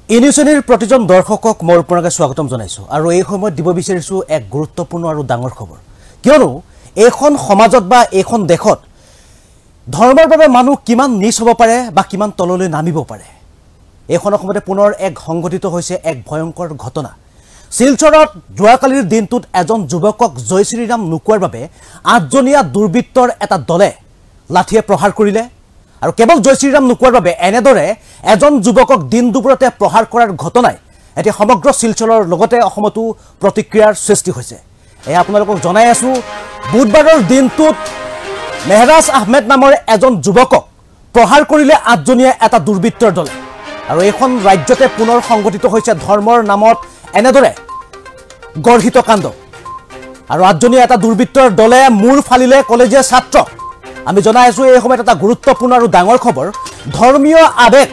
ইনিউজৰ প্ৰতিজন দৰ্শকক মোৰ পৰকে স্বাগতম জনাইছো আৰু এই সময়ত দিব বিচাৰিছো এক গুৰুত্বপূৰ্ণ আৰু ডাঙৰ খবৰ কিয়নো এখন সমাজত বা এখন দেশত ধৰ্মৰ বাবে মানুহ কিমান নিচ হ'ব পাৰে বা কিমান তললৈ নামিব পাৰে এখন অসমতে পুনৰ এক সংঘটিত হৈছে এক ভয়ংকৰ ঘটনা শিলচৰত যোৱাকালিৰ দিনটোত এজন যুৱকক জয় শ্ৰীৰাম নুকুৱাৰ বাবে আঠজনীয়া দুৰ্বৃত্তৰ এটা দলে লাঠিয়ে প্ৰহাৰ কৰিলে আৰু কেৱল জয় শ্ৰীৰাম নুকুৱাৰ বাবে এনেদৰে এজন যুৱকক দিন দুপৰতে প্ৰহাৰ কৰাৰ ঘটনাই এতিয়া সমগ্ৰ শিলচৰৰ লগতে অসমতো প্ৰতিক্ৰিয়াৰ সৃষ্টি হৈছে এই আপোনালোকক জনাই আছো বুধবাৰৰ দিনটোত মেহৰাজ আহমেদ নামৰ এজন যুৱকক প্ৰহাৰ কৰিলে আঠজনীয়া এটা দুৰ্বৃত্তৰ দলে আৰু এখন ৰাজ্যতে পুনৰ সংঘটিত হৈছে ধৰ্মৰ নামত এনেদৰে গৰ্হিত কাণ্ড আৰু আঠজনীয়া এটা দুৰ্বৃত্তৰ দলে মূৰ ফালিলে কলেজীয়া ছাত্ৰ আমি জনাই আছো এই সময়ত এটা গুৰুত্বপূৰ্ণ আৰু ডাঙৰ খবৰ ধৰ্মীয় আবেগ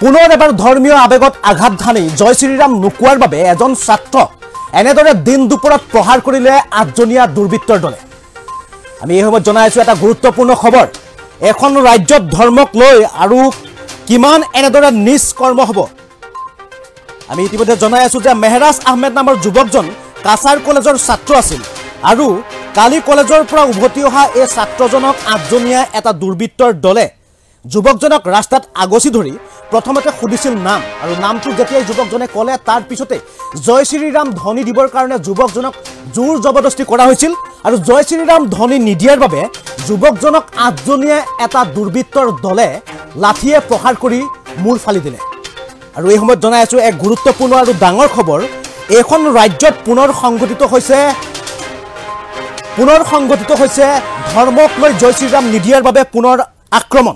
পুনৰ এবাৰ ধৰ্মীয় আবেগত আঘাত হানি জয় শ্ৰীৰাম নুকুৱাৰ বাবে এজন ছাত্ৰ এনেদৰে দিন দুপৰত প্ৰহাৰ কৰিলে আঠজনীয়া দুৰ্বৃত্তৰ দলে আমি এই সময়ত জনাই আছো এটা গুৰুত্বপূৰ্ণ খবৰ এখন ৰাজ্যত ধৰ্মক লৈ আৰু কিমান এনেদৰে নিচ কৰ্ম হ'ব আমি ইতিমধ্যে জনাই আছো যে মেহৰাজ আহমেদ নামৰ যুৱকজন কাছাৰ কলেজৰ ছাত্ৰ আছিল আৰু কালি কলেজৰ পৰা উভতি অহা এই ছাত্ৰজনক আঠজনীয়া এটা দুৰ্বৃত্তৰ দলে যুৱকজনক ৰাস্তাত আগচি ধৰি প্ৰথমতে সুধিছিল নাম আৰু নামটো যেতিয়া যুৱকজনে ক'লে তাৰ পিছতে জয় শ্ৰীৰাম ধ্বনি দিবৰ কাৰণে যুৱকজনক জোৰ জবৰদস্তি কৰা হৈছিল আৰু জয় শ্ৰীৰাম ধ্বনি নিদিয়াৰ বাবে যুৱকজনক আঠজনীয়া এটা দুৰ্বৃত্তৰ দলে লাঠিয়ে প্ৰহাৰ কৰি মূৰ ফালি দিলে আৰু এই সময়ত জনাই আছো এক গুৰুত্বপূৰ্ণ আৰু ডাঙৰ খবৰ এখন ৰাজ্যত পুনৰ সংঘটিত হৈছে ধৰ্মক লৈ জয় শ্ৰীৰাম নিদিয়াৰ বাবে পুনৰ আক্ৰমণ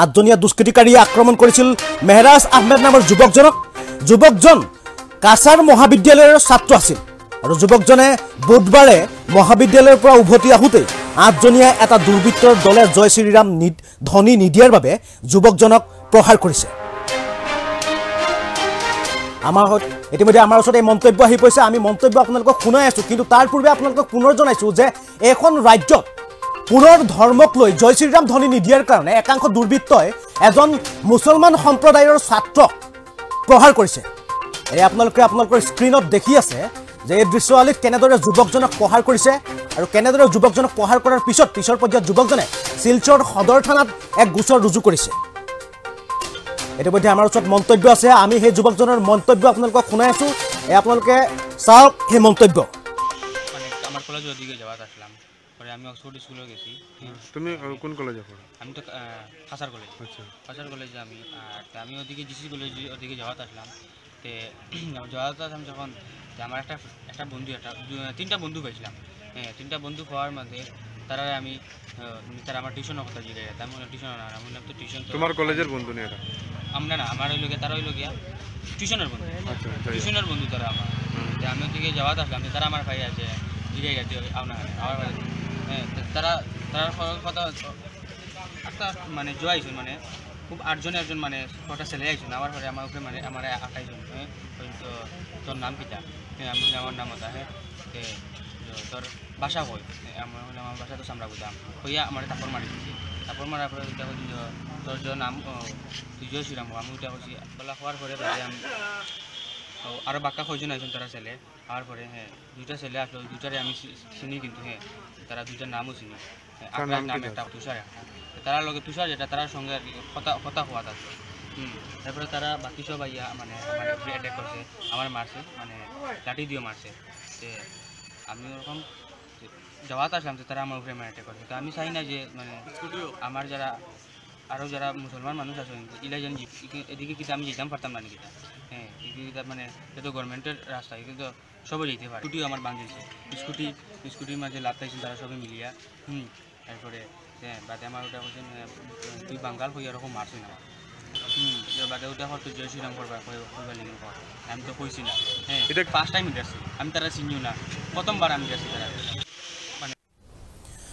আঠজনীয়া দুষ্কৃতিকাৰীয়ে আক্ৰমণ কৰিছিল মেহৰাজ আহমেদ নামৰ যুৱকজন কাছাৰ মহাবিদ্যালয়ৰ ছাত্ৰ আছিল আৰু যুৱকজনে বুধবাৰে মহাবিদ্যালয়ৰ পৰা উভতি আহোঁতে আঠজনীয়া এটা দুৰ্বৃত্তৰ দলে জয় শ্ৰীৰাম ধ্বনি নিদিয়াৰ বাবে যুৱকজনক প্ৰহাৰ কৰিছে ইতিমধ্যে আমাৰ ওচৰত এই মন্তব্য আহি পৰিছে আমি মন্তব্য আপোনালোকক শুনাই আছো কিন্তু তাৰ পূৰ্বে আপোনালোকক পুনৰ জনাইছো যে এখন ৰাজ্যত পুনৰ ধৰ্মক লৈ জয় শ্ৰীৰাম ধ্বনি নিদিয়াৰ কাৰণে একাংশ দুৰ্বৃত্তই এজন মুছলমান সম্প্ৰদায়ৰ ছাত্ৰক প্ৰহাৰ কৰিছে এই আপোনালোকৰ স্ক্ৰীনত দেখি আছে যে এই দৃশ্যৱালীত কেনেদৰে যুৱকজনক প্ৰহাৰ কৰিছে আৰু কেনেদৰে যুৱকজনক প্ৰহাৰ কৰাৰ পিছৰ পৰ্যায়ত যুৱকজনে শিলচৰ সদৰ থানাত এক গোচৰ ৰুজু কৰিছে ইতিমধ্যে আমাৰ ওচৰত মন্তব্য আছে আমি সেই যুৱকজনৰ মন্তব্য আপোনালোকক শুনাই আছো এই আপোনালোকে চাওক সেই মন্তব্য আমার কলেজ ওদিকে যাওয়াত আসলাম পরে আমি অক্সফোর্ড স্কুলে গেছি তুমি কোন কলেজে পড়ো আমি তো কাছার কলেজ আচ্ছা কাছার কলেজে আমি ওদিকে জিসি কলেজ ওদিকে যাওয়াত আসলাম তে যাওয়াত আসলাম যখন আমার একটা বন্ধু তিনটা বন্ধু পাইছিলাম হ্যাঁ তিনটা বন্ধু পাওয়ার মধ্যে তারা আমি তারা আমার টিউশনের কথা জিজ্ঞাসা করতাম টিউশন না আমার নাম তো টিউশন তোমার কলেজের বন্ধু নেই এটা আমরা না আমার হইল গিয়া তারা হইল গিয়া টিউশনের বন্ধু টিউশনের বন্ধু তারা আমার আমি ওদিকে যাওয়াত আসলাম তারা আমার ভাই আছে জিজ্ঞাসা করতে আপনার আমার ভাই হ্যাঁ তারা কথা একটা মানে জয়াইছে মানে খুব আটজন মানে কটা ছেলে আইসুন আমার ঘরে আমার উপরে মানে আমার আঁকাইছেন হ্যাঁ তো তোর নাম কিটা হ্যাঁ আমি আমার নাম ওটা হ্যাঁ তোর বাসা কই আমার বাসা তো সামরা বুঝাম হইয়া আমার তাপর মারি দিচ্ছি তাপর মারার পরে ওইটা বলছি তোর যে নাম তুই জয় শ্রীরাম আমি ওইটা বলছি বলা হওয়ার পরে আমি আরও বাক্কা কয়জন আইসুন তারা ছেলে হওয়ার পরে হ্যাঁ দুইটা ছেলে আসলো ওই দুইটারে আমি চিনি কিন্তু হ্যাঁ তারা দুইটার নামও চিনি আপনার নাম একটা তুষার তারা লগে তুষার যেটা তার সঙ্গে কথা হওয়া থাকতো তারপরে তারা বাকি সব আইয়া মানে আমার অ্যাটাক করছে আমার মারছে মানে লাঠি দিয়ে মারছে তো আমি ওরকম যাওয়াত আসলাম তো তারা আমার উপরে মানে অ্যাটাক করছে তো আমি চাই না যে মানে আমার যারা আরও যারা মুসলমান মানুষ আছে ইলা জানি এদিকে কিন্তু আমি যেতাম পারতাম না নাকি হ্যাঁ এদিকে মানে এটা গভর্নমেন্টের রাস্তা কিন্তু সবাই যেতে পারে স্কুটিও আমার বাঁধিয়েছে স্কুটির মাঝে লাভ পাইছেন তারা সবাই মিলিয়া তারপরে হ্যাঁ বাদে আমার ওটা বলছেন তুই বাঙ্গাল হয়ে এরকম মারছি না বাদে ওটা হয়তো জয় শ্রীরাম করবার লিঙ্গ কর আমি তো কইছি না হ্যাঁ এটা ফার্স্ট টাইম গেছি আমি তারা চিনিও না প্রথমবার আমি গেছি তারা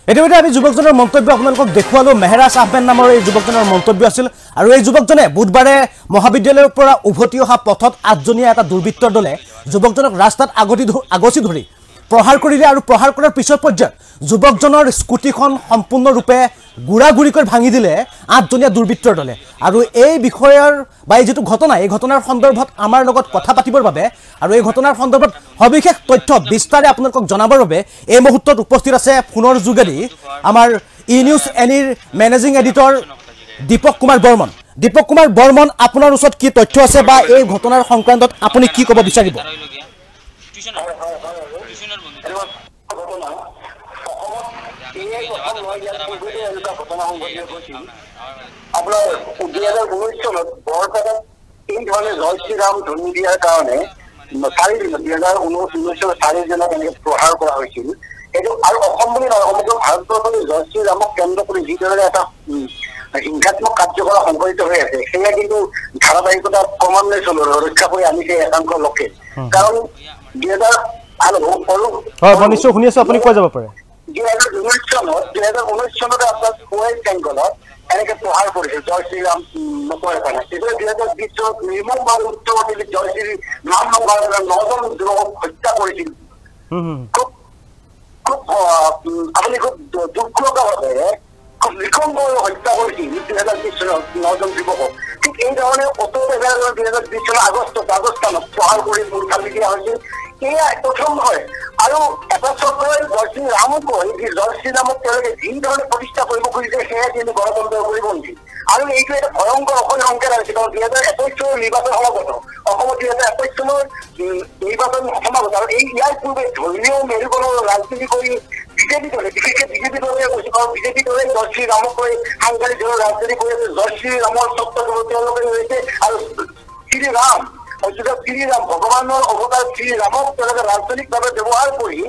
ইতিমধ্যে আমি যুৱকজনৰ মন্তব্য আপোনালোকক দেখুৱালো মেহৰাজ আহমেদ নামৰ এই যুৱকজনৰ মন্তব্য আছিল আৰু এই যুৱকজনে বুধবাৰে মহাবিদ্যালয়ৰ পৰা উভতি অহা পথত আঠজনীয়া এটা দুৰ্বৃত্তৰ দলে যুৱকজনক ৰাস্তাত আগচি ধৰি প্ৰহাৰ কৰিলে আৰু প্ৰহাৰ কৰাৰ পিছৰ পৰ্যায়ত যুৱকজনৰ স্কুটিখন সম্পূৰ্ণৰূপে গুড়াগুড়িকৈ ভাঙি দিলে 8জনীয়া দুৰ্বৃত্তৰ দলে আৰু এই বিষয়ৰ বা এই যিটো ঘটনা এই ঘটনাৰ সন্দৰ্ভত আমাৰ লগত কথা পাতিবৰ বাবে আৰু এই ঘটনাৰ সন্দৰ্ভত সবিশেষ তথ্য বিস্তাৰে আপোনালোকক জনাবৰ বাবে এই মুহূৰ্তত উপস্থিত আছে ফোনৰ যোগেদি আমাৰ ই নিউজ এনিৰ মেনেজিং এডিটৰ দীপক কুমাৰ বৰ্মন আপোনাৰ ওচৰত কি তথ্য আছে বা এই ঘটনাৰ সংক্ৰান্তত আপুনি কি ক'ব বিচাৰিব আপোনাৰ 2019 চনত বৰপেটাত এই ধৰণে জয় শ্ৰীৰাম ধ্বনি দিয়াৰ কাৰণে 2019 চনত 4জনক এনেকৈ প্ৰহাৰ কৰা হৈছিল এইটো আৰু অসম বুলি নহয় সমগ্ৰ ভাৰতবৰ্ষত জয় শ্ৰীৰামক কেন্দ্ৰ কৰি যিদৰে এটা হিংসাত্মক কাৰ্যকলাপ সংঘটিত হৈ আছে সেয়া কিন্তু ধাৰাবাহিকতা ক্ৰমান্বয়ে ৰক্ষা কৰি আনিছে একাংশ লোকে কাৰণ 2019 আপুনি কৈ যাব পাৰে 2019 চনত আপোনাৰ পুৱাই চেংগলত এনেকে প্ৰহাৰ কৰিছিল জয় শ্ৰীৰাম নকৰে কাৰণে এইবাৰ 2020 চনত নিৰ্মল বাৰ উত্তৰ জয় শ্ৰী ৰাম নগৰ 9জন যুৱকক হত্যা কৰিছিল খুব আপুনি খুব দুৰ্ঘটভাৱে খুব নিকমভাৱে হত্যা কৰিছিল 2020 চনত 9জন যুৱকক ঠিক এই ধৰণে 2020 চনৰ আগষ্টত ৰাজস্থানত প্ৰহাৰ কৰি মূৰ ফালি দিয়া হৈছিল এয়া প্ৰথম হয় আৰু এটা চৰকাৰে জয় শ্ৰীৰামক কৈ জয় শ্ৰীৰামক তেওঁলোকে যি ধৰণে প্ৰতিষ্ঠা কৰিব খুজিছে সেয়া কিন্তু গণতন্ত্ৰৰ পৰিপন্থী আৰু এইটো এটা ভয়ংকৰ অসম সংকেত আহিছে কাৰণ 2021 চনৰ নিৰ্বাচন সমাগত অসমত 2021 চনৰ নিৰ্বাচন সমাগত আৰু ইয়াৰ পূৰ্বে ধৰ্মীয় মেৰুকৰণৰ ৰাজনীতি কৰি বিজেপি দলে বিশেষকৈ বিজেপি দলে কৈছে কাৰণ বিজেপি দলে জয় শ্ৰীৰামক কৈ সাংবাদিক দলৰ ৰাজনীতি কৰি আছে জয় শ্ৰীৰামৰ স্বত্ব তেওঁলোকে লৈছে আৰু শ্ৰীৰাম ভগৱানৰ অৱতাৰ শ্ৰীৰামক তেওঁলোকে ৰাজনৈতিকভাৱে ব্যৱহাৰ কৰি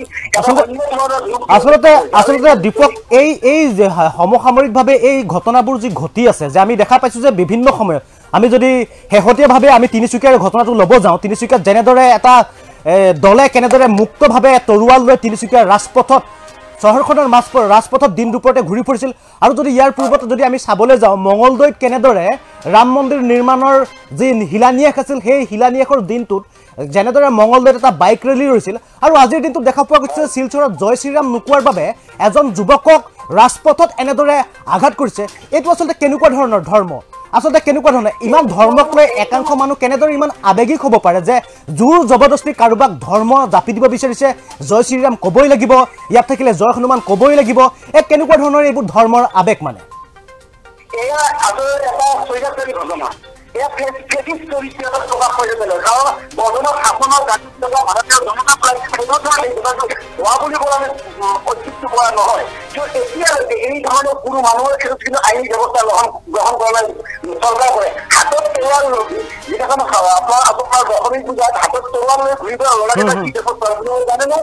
আচলতে দীপক এই যে সমসাময়িকভাৱে এই ঘটনাবোৰ যি ঘটি আছে যে আমি দেখা পাইছোঁ যে বিভিন্ন সময়ত আমি যদি শেহতীয়াভাৱে আমি তিনিচুকীয়াৰ ঘটনাটো ল'ব যাওঁ তিনিচুকীয়াত যেনেদৰে এটা দলে কেনেদৰে মুক্তভাৱে তৰোৱাল লৈ তিনিচুকীয়াৰ ৰাজপথত চহৰখনৰ ৰাজপথত দিন দুপৰতে ঘূৰি ফুৰিছিল আৰু যদি ইয়াৰ পূৰ্বত যদি আমি চাবলৈ যাওঁ মঙলদৈত কেনেদৰে ৰাম মন্দিৰ নিৰ্মাণৰ যি শিলান্যাস আছিল সেই শিলান্যাসৰ দিনটোত যেনেদৰে মঙলদৈত এটা বাইক ৰেলী হৈছিল আৰু আজিৰ দিনটোত দেখা পোৱা গৈছে শিলচৰত জয় শ্ৰীৰাম নোকোৱাৰ বাবে এজন যুৱকক ৰাজপথত এনেদৰে আঘাত কৰিছে এইটো আচলতে কেনেকুৱা ধৰণৰ ধৰ্ম আচলতে কেনেকুৱা ধৰণে ইমান ধৰ্মক লৈ একাংশ মানুহ কেনেদৰে ইমান আৱেগিক হ'ব পাৰে যে জোৰ জবৰদস্তি কাৰোবাক ধৰ্ম জাপি দিব বিচাৰিছে জয় শ্ৰীৰাম ক'বই লাগিব ইয়াত থাকিলে জয় হনুমান ক'বই লাগিব কেনেকুৱা ধৰণৰ এইবোৰ ধৰ্মৰ আৱেগ মানে এয়া আচলতে এটা স্বৈৰাচাৰী ঘটনা এয়া ফেচিষ্ট চৰিত্ৰত প্ৰকাশ কৰি পেলাই কাৰণ বৰ্তমান শাসনৰ গাঁঠিত থকা ভাৰতীয় জনতা পাৰ্টি হোৱা বুলি ক'লে আমি অত্যুক্তি কৰা নহয় কিয় এতিয়ালৈকে এই ধৰণৰ কোনো মানুহৰ ক্ষেত্ৰত কিন্তু আইনী ব্যৱস্থা গ্ৰহণ কৰা নাই চৰকাৰে হাতত তৰোৱাল লৈ যিখন আপোনাৰ দশমী পূজাত হাতত তৰোৱাল লৈ ঘূৰি ফুৰা ল'ৰাকেইটা কি ব্যৱস্থা জানেনে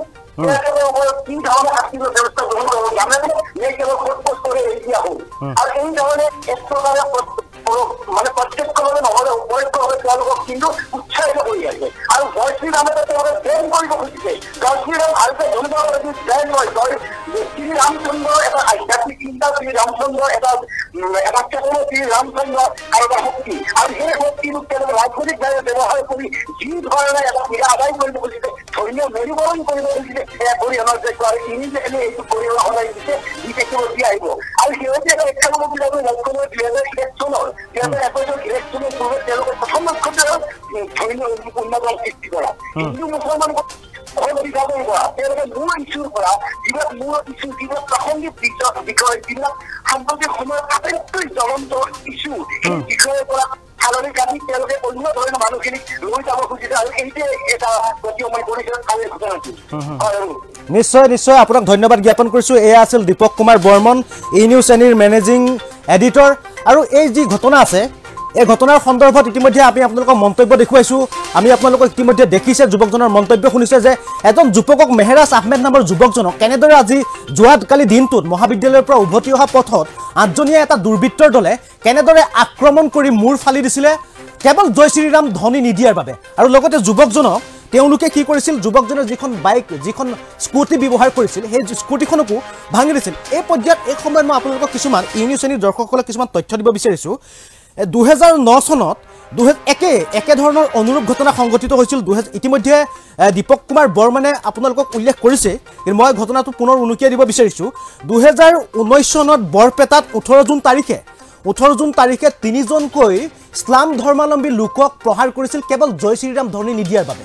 কি ধৰণে শাস্তিৰ ব্যৱস্থা গ্ৰহণ কৰিব জানেনে নে কেৱল সোধ পোছ কৰি এৰি দিয়া হ'ল আৰু এই ধৰণে এক প্ৰকাৰে মানে প্ৰত্যক্ষভাৱে নহ'লে পৰোক্ষভাৱে তেওঁলোকক কিন্তু উৎসাহিত কৰি আছে আৰু জয় শ্ৰীৰামে তেওঁলোকে ব্ৰেণ্ড কৰিব খুজিছে জয় শ্ৰীৰাম ভালকে ধৰিব যদি ব্ৰেণ্ড হয় জয় শ্ৰীৰামচন্দ্ৰৰ এটা আধ্যাত্মিক চিন্তা শ্ৰীৰামচন্দ্ৰৰ এটা চেতনা শ্ৰীৰামচন্দ্ৰ আৰু এটা শক্তি আৰু সেই শক্তিটোক তেওঁলোকে ৰাজনৈতিকভাৱে ব্যৱহাৰ কৰি যি ধৰণে এটা ক্ৰীড়া আদায় কৰিব খুজিছে ধৰ্মীয় মেৰুকৰণ কৰিব খুজিছে সেয়া কৰি অনাৰ যোগ্য আৰু ইমিডিয়েটলি এইটো কৰিব সদায় দিছে দি থাকিব দি আহিব আৰু সিহঁতে এটা শিক্ষামূলকভাৱে লক্ষ্য লৈ 2021 চনৰ ইলেকশ্যনৰ পূৰ্বে তেওঁলোকে প্ৰথম লক্ষ্যতে ধৰ্মীয় উন্নতৰ সৃষ্টি কৰা হিন্দু মুছলমান বিভাজন কৰা তেওঁলোকে মূল ইছ্যুৰ পৰা যিবিলাক মূল ইছ্যু যিবিলাক প্ৰাসংগিক বিষয় যিবিলাক সাম্প্ৰতিক সময়ত আটাইতকৈ জ্বলন্ত ইছ্যু সেই বিষয়ৰ পৰা সালনি কাটি তেওঁলোকে অন্য ধৰণৰ মানুহখিনিক লৈ যাব খুজিছে আৰু এইটোৱে এটা প্ৰতিময় কৰিছে কালিৰ ঘটনাটো নিশ্চয় আপোনাক ধন্যবাদ জ্ঞাপন কৰিছোঁ এয়া আছিল দীপক কুমাৰ বৰ্মন ই নিউজ এনিৰ মেনেজিং এডিটৰ আৰু এই যি ঘটনা আছে এই ঘটনাৰ সন্দৰ্ভত ইতিমধ্যে আমি আপোনালোকক মন্তব্য দেখুৱাইছোঁ আমি আপোনালোকক ইতিমধ্যে দেখিছে যুৱকজনৰ মন্তব্য শুনিছে যে এজন যুৱকক মেহৰাজ আহমেদ নামৰ যুৱকজনক কেনেদৰে আজি যোৱাকালি দিনটোত মহাবিদ্যালয়ৰ পৰা উভতি অহা পথত 8জনীয়া এটা দুৰ্বৃত্তৰ দলে কেনেদৰে আক্ৰমণ কৰি মূৰ ফালি দিছিলে কেৱল জয় শ্ৰীৰাম ধ্বনি নিদিয়াৰ বাবে আৰু লগতে যুৱকজনক তেওঁলোকে কি কৰিছিল যুৱকজনে যিখন বাইক যিখন স্কুটি ব্যৱহাৰ কৰিছিল সেই স্কুটিখনকো ভাঙি দিছিল এই পৰ্যায়ত এই সময়ত মই আপোনালোকক কিছুমান ই নিউজ এনিৰ দৰ্শকসকলক কিছুমান তথ্য দিব বিচাৰিছোঁ 2009 চনত একে ধৰণৰ অনুৰূপ ঘটনা সংঘটিত হৈছিল। ইতিমধ্যে দীপক কুমাৰ বৰ্মনে আপোনালোকক উল্লেখ কৰিছে, কিন্তু মই ঘটনাটো পুনৰ উনুকিয়াই দিব বিচাৰিছোঁ। 2019 চনত বৰপেটাত 18 জুন তাৰিখে 3জনকৈ ইছলাম ধৰ্মাৱলম্বী লোকক প্ৰহাৰ কৰিছিল কেৱল জয় শ্ৰীৰাম ধ্বনি নিদিয়াৰ বাবে।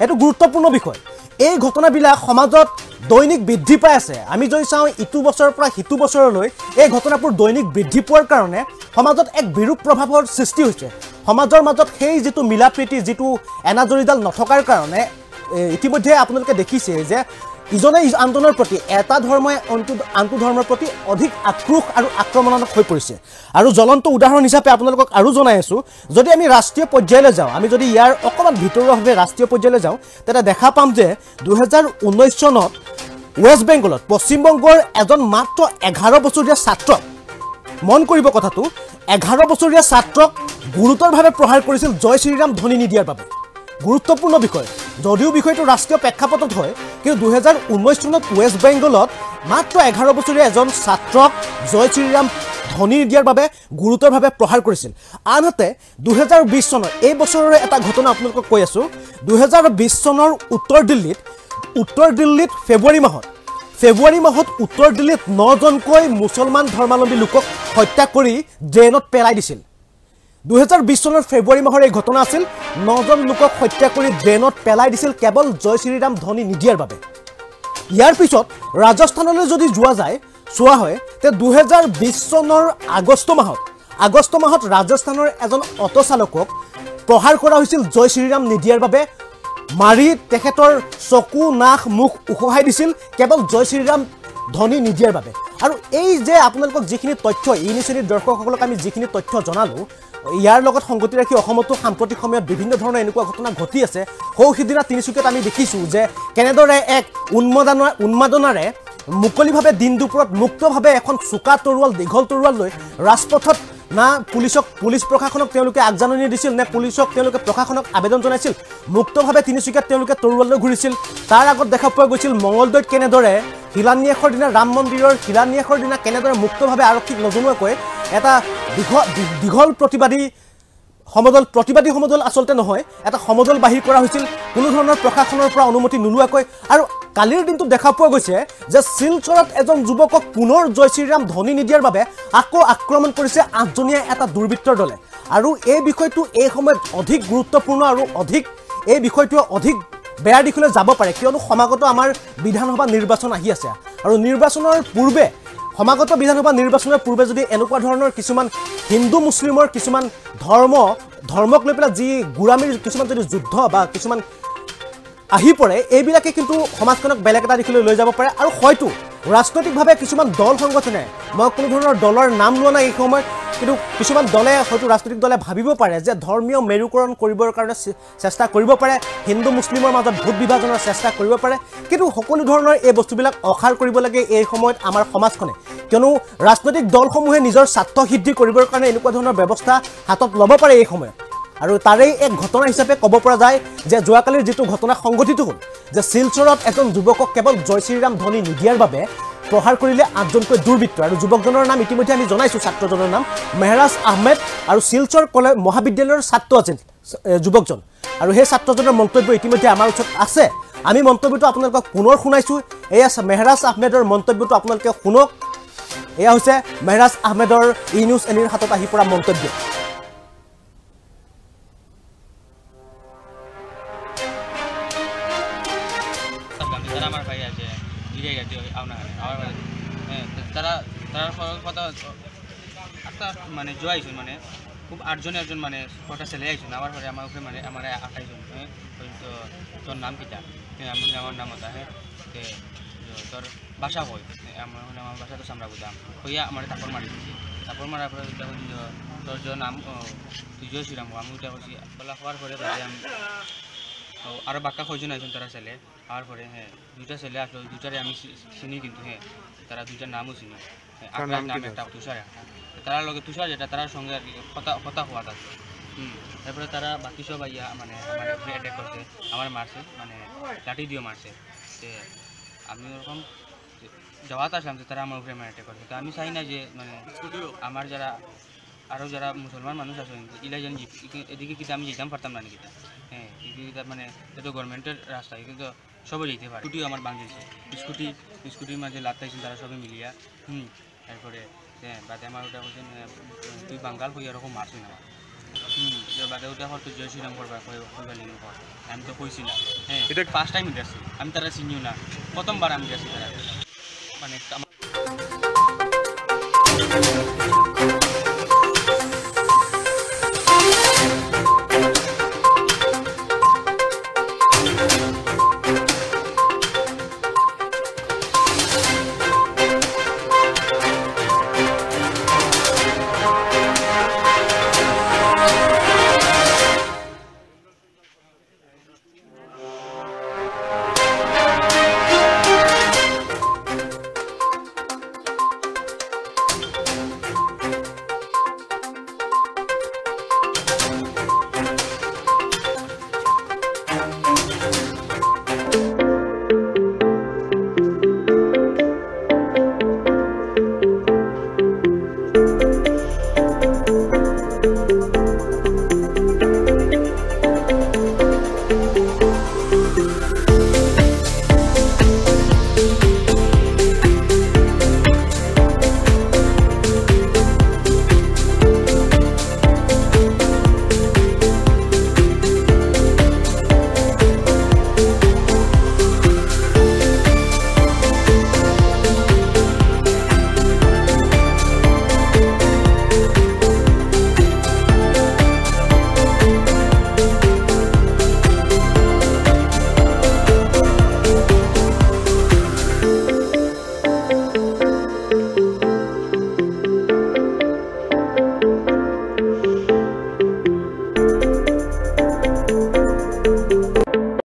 এইটো গুৰুত্বপূৰ্ণ বিষয়। এই ঘটনাবিলাক সমাজত দৈনিক বৃদ্ধি পাই আছে। আমি যদি চাওঁ ইটো বছৰৰ পৰা সিটো বছৰলৈ এই ঘটনাবোৰ দৈনিক বৃদ্ধি পোৱাৰ কাৰণে সমাজত এক বিৰূপ প্ৰভাৱৰ সৃষ্টি হৈছে। সমাজৰ মাজত সেই যিটো মিলা প্ৰীতি, যিটো এনাজৰীডাল নথকাৰ কাৰণে ইতিমধ্যে আপোনালোকে দেখিছে যে ইজনে আনজনৰ প্ৰতি, এটা ধৰ্মই আনটো ধৰ্মৰ প্ৰতি অধিক আক্ৰোশ আৰু আক্ৰমণাত্মক হৈ পৰিছে। আৰু জ্বলন্ত উদাহৰণ হিচাপে আপোনালোকক আৰু জনাই আছোঁ, যদি আমি ৰাষ্ট্ৰীয় পৰ্যায়লৈ যাওঁ, আমি যদি ইয়াৰ অকণমান ভিতৰুৱাভাৱে ৰাষ্ট্ৰীয় পৰ্যায়লৈ যাওঁ, তেতিয়া দেখা পাম যে 2019 চনত ৱেষ্ট বেংগলত পশ্চিমবংগৰ এজন মাত্ৰ 11 বছৰীয়া ছাত্ৰক, মন কৰিব কথাটো, 11 বছৰীয়া ছাত্ৰক গুৰুতৰভাৱে প্ৰহাৰ কৰিছিল জয় শ্ৰীৰাম ধ্বনি নিদিয়াৰ বাবে। গুৰুত্বপূৰ্ণ বিষয়, যদিও বিষয়টো ৰাষ্ট্ৰীয় প্ৰেক্ষাপটত হয়, কিন্তু 2019 চনত ৱেষ্ট বেংগলত মাত্ৰ 11 বছৰীয়া এজন ছাত্ৰক জয় শ্ৰীৰাম ধ্বনি নিদিয়াৰ বাবে গুৰুতৰভাৱে প্ৰহাৰ কৰিছিল। আনহাতে 2020 চনৰ এই বছৰৰে এটা ঘটনা আপোনালোকক কৈ আছোঁ। 2020 চনৰ উত্তৰ দিল্লীত ফেব্ৰুৱাৰী মাহত উত্তৰ দিল্লীত 9জনকৈ মুছলমান ধৰ্মাৱলম্বী লোকক হত্যা কৰি ড্ৰেইনত পেলাই দিছিল। 2020 চনৰ ফেব্ৰুৱাৰী মাহৰ এই ঘটনা আছিল। 9জন লোকক হত্যা কৰি ড্ৰেইনত পেলাই দিছিল কেৱল জয় শ্ৰীৰাম ধ্বনি নিদিয়াৰ বাবে। ইয়াৰ পিছত ৰাজস্থানলৈ যদি চোৱা হয়, তে 2020 চনৰ আগষ্ট মাহত ৰাজস্থানৰ এজন অটো চালকক প্ৰহাৰ কৰা হৈছিল জয় শ্ৰীৰাম নিদিয়াৰ বাবে। মাৰি তেখেতৰ চকু, নাক, মুখ উখহাই দিছিল কেৱল জয় শ্ৰীৰাম ধ্বনি নিদিয়াৰ বাবে। আৰু এই যে আপোনালোকক যিখিনি তথ্য, ইউনি শ্ৰেণীৰ দৰ্শকসকলক আমি যিখিনি তথ্য জনালোঁ, ইয়াৰ লগত সংগতি ৰাখি অসমতো সাম্প্ৰতিক সময়ত বিভিন্ন ধৰণৰ এনেকুৱা ঘটনা ঘটি আছে। সিদিনা তিনিচুকীয়াত আমি দেখিছোঁ যে কেনেদৰে এক উন্মাদনাৰে মুকলিভাৱে দিন দুপৰত মুক্তভাৱে এখন চোকা তৰোৱাল, দীঘল তৰোৱাল লৈ ৰাজপথত না পুলিচ প্ৰশাসনক তেওঁলোকে আগজাননী দিছিল, নে প্ৰশাসনক আবেদন জনাইছিল। মুক্তভাৱে তিনিচুকীয়াত তেওঁলোকে তৰোৱাল লৈ ঘূৰিছিল। তাৰ আগত দেখা পোৱা গৈছিল মঙলদৈত কেনেদৰে শিলান্যাসৰ দিনা, ৰাম মন্দিৰৰ শিলান্যাসৰ দিনা কেনেদৰে মুক্তভাৱে আৰক্ষীক নজনোৱাকৈ এটা দীঘল প্ৰতিবাদী সমদল আচলতে নহয়, এটা সমদল বাহিৰ কৰা হৈছিল কোনো ধৰণৰ প্ৰশাসনৰ পৰা অনুমতি নোলোৱাকৈ। আৰু কালিৰ দিনটো দেখা পোৱা গৈছে যে শিলচৰত এজন যুৱকক পুনৰ জয় শ্ৰীৰাম ধ্বনি নিদিয়াৰ বাবে আকৌ আক্ৰমণ কৰিছে 8জনীয়া এটা দুৰ্বৃত্তৰ দলে। আৰু এই বিষয়টো এই সময়ত অধিক গুৰুত্বপূৰ্ণ আৰু এই বিষয়টোৱে অধিক বেয়া দিশলৈ যাব পাৰে, কিয়নো সমাগত আমাৰ বিধানসভা নিৰ্বাচন আহি আছে। আৰু সমাগত বিধানসভা নিৰ্বাচনৰ পূৰ্বে যদি এনেকুৱা ধৰণৰ কিছুমান হিন্দু মুছলিমৰ কিছুমান ধৰ্মক লৈ পেলাই যি গোড়ামীৰ কিছুমান যদি যুদ্ধ বা কিছুমান আহি পৰে, এইবিলাকে কিন্তু সমাজখনক বেলেগ এটা দিশলৈ লৈ যাব পাৰে। আৰু হয়তো ৰাজনৈতিকভাৱে কিছুমান দল সংগঠনে, মই কোনো ধৰণৰ দলৰ নাম লোৱা নাই এই সময়ত, কিন্তু কিছুমান ৰাজনৈতিক দলে ভাবিব পাৰে যে ধৰ্মীয় মেৰুকৰণ কৰিবৰ কাৰণে চেষ্টা কৰিব পাৰে, হিন্দু মুছলিমৰ মাজত ভোট বিভাজনৰ চেষ্টা কৰিব পাৰে। কিন্তু সকলো ধৰণৰ এই বস্তুবিলাক অসাৰ কৰিব লাগে এই সময়ত আমাৰ সমাজখনে, কিয়নো ৰাজনৈতিক দলসমূহে নিজৰ স্বাৰ্থ সিদ্ধি কৰিবৰ কাৰণে এনেকুৱা ধৰণৰ ব্যৱস্থা হাতত ল'ব পাৰে এই সময়ত। আৰু তাৰেই এক ঘটনা হিচাপে ক'ব পৰা যায় যে যোৱাকালিৰ যিটো ঘটনা সংঘটিত হ'ল, যে শিলচৰত এজন যুৱকক কেৱল জয় শ্ৰীৰাম ধ্বনি নিদিয়াৰ বাবে প্ৰহাৰ কৰিলে 8জনকৈ দুৰ্বৃত্ত। আৰু যুৱকজনৰ নাম ইতিমধ্যে আমি জনাইছোঁ, ছাত্ৰজনৰ নাম মেহৰাজ আহমেদ, আৰু শিলচৰ মহাবিদ্যালয়ৰ ছাত্ৰ আছিল যুৱকজন। আৰু সেই ছাত্ৰজনৰ মন্তব্য ইতিমধ্যে আমাৰ ওচৰত আছে। আমি মন্তব্যটো আপোনালোকক পুনৰ শুনাইছোঁ। এয়া মেহৰাজ আহমেদৰ মন্তব্যটো আপোনালোকে শুনক। এয়া হৈছে মেহৰাজ আহমেদৰ নিউজ এনিৰ হাতত আহি পৰা মন্তব্য। আমার ভাই আছে বিজয় ঘাটি আপনার তারা কথা একটা মানে জয়াইছেন, মানে খুব 8জন মানে কটা ছেলে আইছেন আমার পরে আমার উপরে মানে আমার 28জন। তোর নাম কিটা? আমার নাম হতা হ্যাঁ, তোর বাসা কই? আমার বাসা তো সামরা বুঝাম হইয়া আমার তাপর মারি দিচ্ছি। তাপর মারার পরে তোর যে নাম তুই জয় শ্রীরাম, আমি ওটা করছি বলা হওয়ার পরে আমি আরও বাক্কা কয়জন আইছেন তারা ছেলে। আর পরে হ্যাঁ 2টা ছেলে আসলো, 2টারে আমি চিনি, কিন্তু হ্যাঁ তারা 2টার নামও চিনি। আপনার নাম একটা তুষার, তারা লগে তুষার যেটা তার সঙ্গে আর কি কথা হওয়া থাকে। তারপরে তারা বাকি সব আইয়া মানে আমার উপরে অ্যাটাক করছে, আমার মারছে, মানে লাঠি দিয়ে মারছে। আমি ওরকম যাওয়াতে আসলাম যে তারা আমার উপরে অ্যাটাক করছে। তো আমি চাই না যে মানে আমার যারা আরও যারা মুসলমান মানুষ আছে ইলাই জানি এদিকে কিন্তু আমি যেতাম পারতাম না নাকি হ্যাঁ এদিকে মানে এটা গভর্নমেন্টের রাস্তা কিন্তু সবাই যেতে পারে স্কুটিও আমার ভাঙিয়েছে স্কুটির মাঝে লাগাইছেন তারা সবাই মিলিয়া তারপরে হ্যাঁ বাদে আমার ওটা বলছেন তুই বাঙ্গাল হই এরকম মারছিস আমার বাদে ওটা হয়তো জয় শ্রীরাম করবা লিঙ্গ কর আমি তো কইছি না হ্যাঁ এটা ফার্স্ট টাইম গেছি আমি তারা চিনিও না প্রথমবার আমি গেছি তারা মানে